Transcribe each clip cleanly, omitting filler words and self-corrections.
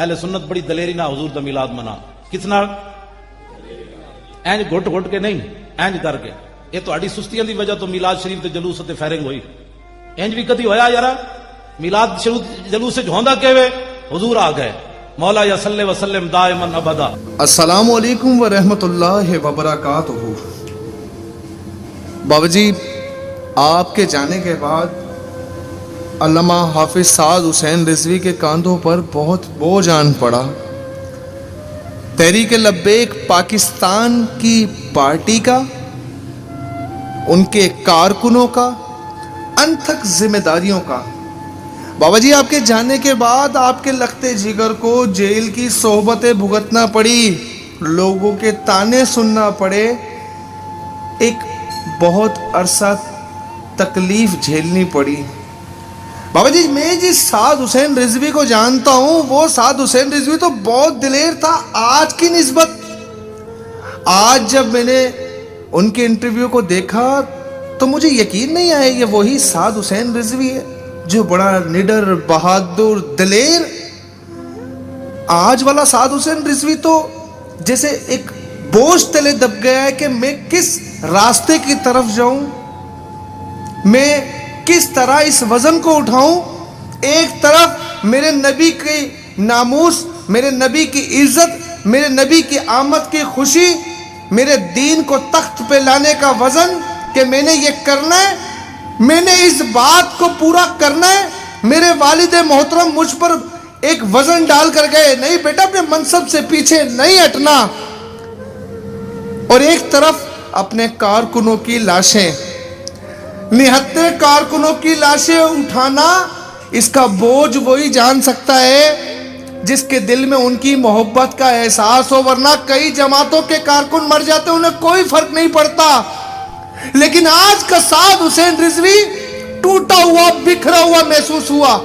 اہل سنت بڑی دلیری نہ حضور دا میلاد منا. کس نال؟ اینج گھٹ گھٹ کے نہیں، اینج کر کے. یہ تہاڈی سستیاں دی وجہ تو میلاد شریف تے جلوس تے فائرنگ ہوئی. اینج بھی کدی ہویا یارا؟ میلاد جلوس وچ ہوندا کیویں؟ حضور آ گئے. مولا یا صلی وسلم دائما ابدا. السلام علیکم ورحمۃ اللہ وبرکاتہ. بابا جی، آپ کے جانے کے بعد علامہ حافظ سعد حسین رضوی کے کاندھوں پر بہت بوجھ آن پڑا. تحریک لبیک پاکستان کی پارٹی کا، ان کے کارکنوں کا، انتھک ذمہ داریوں کا. بابا جی، آپ کے جانے کے بعد آپ کے لختے جگر کو جیل کی صحبتیں بھگتنا پڑی، لوگوں کے تانے سننا پڑے، ایک بہت عرصہ تکلیف جھیلنی پڑی. بابا جی، میں جس سعد حسین رضوی کو جانتا ہوں وہ سعد حسین رضوی تو بہت دلیر تھا آج کی نسبت. آج جب میں نے ان کے انٹرویو کو دیکھا تو مجھے یقین نہیں آیا یہ وہی سعد حسین رضوی ہے جو بڑا نڈر، بہادر، دلیر. آج والا سعد حسین رضوی تو جیسے ایک بوجھ تلے دب گیا ہے کہ میں کس راستے کی طرف جاؤں، میں کس طرح اس وزن کو اٹھاؤں. ایک طرف میرے نبی کی ناموس، میرے نبی کی عزت، میرے نبی کی آمد کی خوشی، میرے دین کو تخت پہ لانے کا وزن کہ میں نے یہ کرنا ہے، میں نے اس بات کو پورا کرنا ہے. میرے والد محترم مجھ پر ایک وزن ڈال کر گئے، نہیں بیٹا اپنے منصب سے پیچھے نہیں ہٹنا. اور ایک طرف اپنے کارکنوں کی لاشیں، نہتے کارکنوں کی لاشیں اٹھانا، اس کا بوجھ وہی جان سکتا ہے جس کے دل میں ان کی محبت کا احساس ہو. ورنہ کئی جماعتوں کے کارکن مر جاتے انہیں کوئی فرق نہیں پڑتا. لیکن آج کا سعد حسین رضوی ٹوٹا ہوا، بکھرا ہوا محسوس ہوا،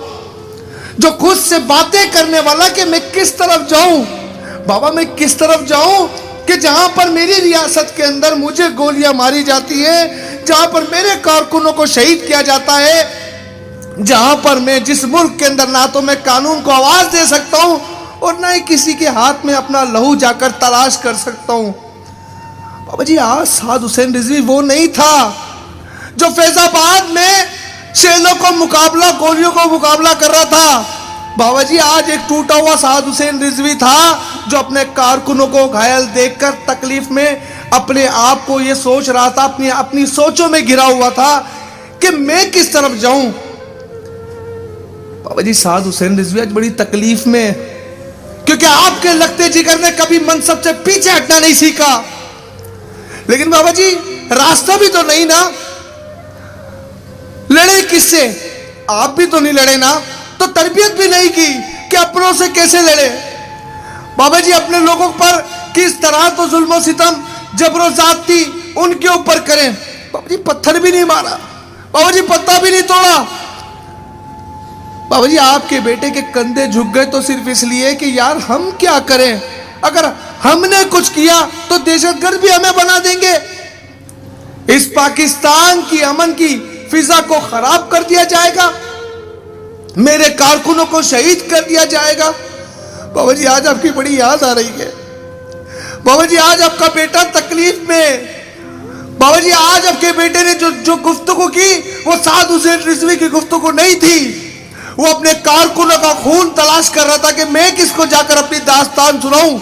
جو خود سے باتیں کرنے والا کہ میں کس طرف جاؤں. بابا میں کس طرف جاؤں کہ جہاں پر میری ریاست کے اندر مجھے گولیاں ماری جاتی ہیں، جہاں پر میرے کارکنوں کو شہید کیا جاتا ہے، جہاں پر میں جس ملک کے اندر نہ تو میں قانون کو آواز دے سکتا ہوں اور نہ ہی کسی کے ہاتھ میں اپنا لہو جا کر تلاش کر سکتا ہوں. بابا جی، آج سعد حسین رضوی وہ نہیں تھا جو فیض آباد میں شیلوں کو مقابلہ، گولیوں کو مقابلہ کر رہا تھا. بابا جی، آج ایک ٹوٹا ہوا سعد حسین رضوی تھا جو اپنے کارکنوں کو گھائل دیکھ کر تکلیف میں اپنے آپ کو یہ سوچ رہا تھا، اپنی سوچوں میں گھرا ہوا تھا کہ میں کس طرف جاؤں. بابا جی، سعد حسین رضوی آج بڑی تکلیف میں، کیونکہ آپ کے لگتے جگر نے کبھی منصب سے پیچھے ہٹنا نہیں سیکھا. لیکن بابا جی، راستہ بھی تو نہیں نا، لڑے کس سے؟ آپ بھی تو نہیں لڑے نا، تو تربیت بھی نہیں کی کہ اپنوں سے کیسے لڑے. بابا جی، اپنے لوگوں پر کس طرح تو ظلم و ستم، جبر و زیادتی ان کے اوپر کریں. بابا جی، پتھر بھی نہیں مارا، بابا جی پتا بھی نہیں توڑا. بابا جی، آپ کے بیٹے کے کندھے جھک گئے تو صرف اس لیے کہ یار ہم کیا کریں، اگر ہم نے کچھ کیا تو دہشت گرد بھی ہمیں بنا دیں گے، اس پاکستان کی امن کی فضا کو خراب کر دیا جائے گا، میرے کارکنوں کو شہید کر دیا جائے گا. بابا جی، آج آپ کی بڑی یاد آ رہی ہے. بابا جی، آج آپ کا بیٹا تکلیف میں. بابا جی، آج آپ کے بیٹے نے جو گفتگو کی وہ سعد حسین رضوی کی گفتگو نہیں تھی. وہ اپنے کارکنوں کا خون تلاش کر رہا تھا کہ میں کس کو جا کر اپنی داستان سناؤں.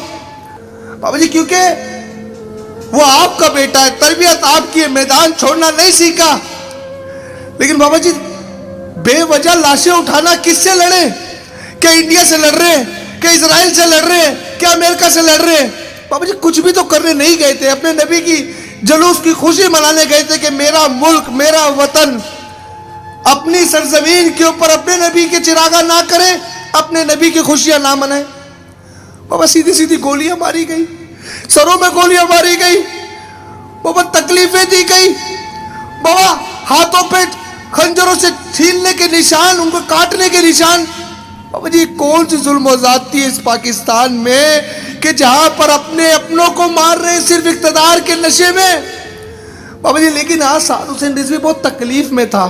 بابا جی، کیونکہ وہ آپ کا بیٹا ہے، تربیت آپ کی ہے، میدان چھوڑنا نہیں سیکھا. لیکن بابا جی، بے وجہ لاشیں اٹھانا کس سے لڑیں؟ کیا انڈیا سے لڑ رہے ہیں؟ کیا اسرائیل سے لڑ رہے ہیں؟ کیا امریکہ سے لڑ رہے ہیں؟ بابا جی، کچھ بھی تو کرنے نہیں گئے تھے، اپنے نبی کی جلوس کی خوشی منانے گئے تھے کہ میرا ملک، میرا وطن اپنی سرزمین کے اوپر اپنے نبی کے چراغاں نہ کرے، اپنے نبی کی خوشیاں نہ منائے. بابا سیدھی سیدھی گولیاں ماری گئی، سروں میں گولیاں ماری گئی، بابا تکلیفیں دی گئی، بابا ہاتھوں پہ خنجروں سے چھیلنے کے نشان، ان کو کاٹنے کے نشان. بابا جی، کون سی ظلم و زیادتی ہے اس پاکستان میں کہ جہاں پر اپنے اپنوں کو مار رہے ہیں صرف اقتدار کے نشے میں. بابا جی، لیکن آج سعد حسین رضوی بہت تکلیف میں تھا.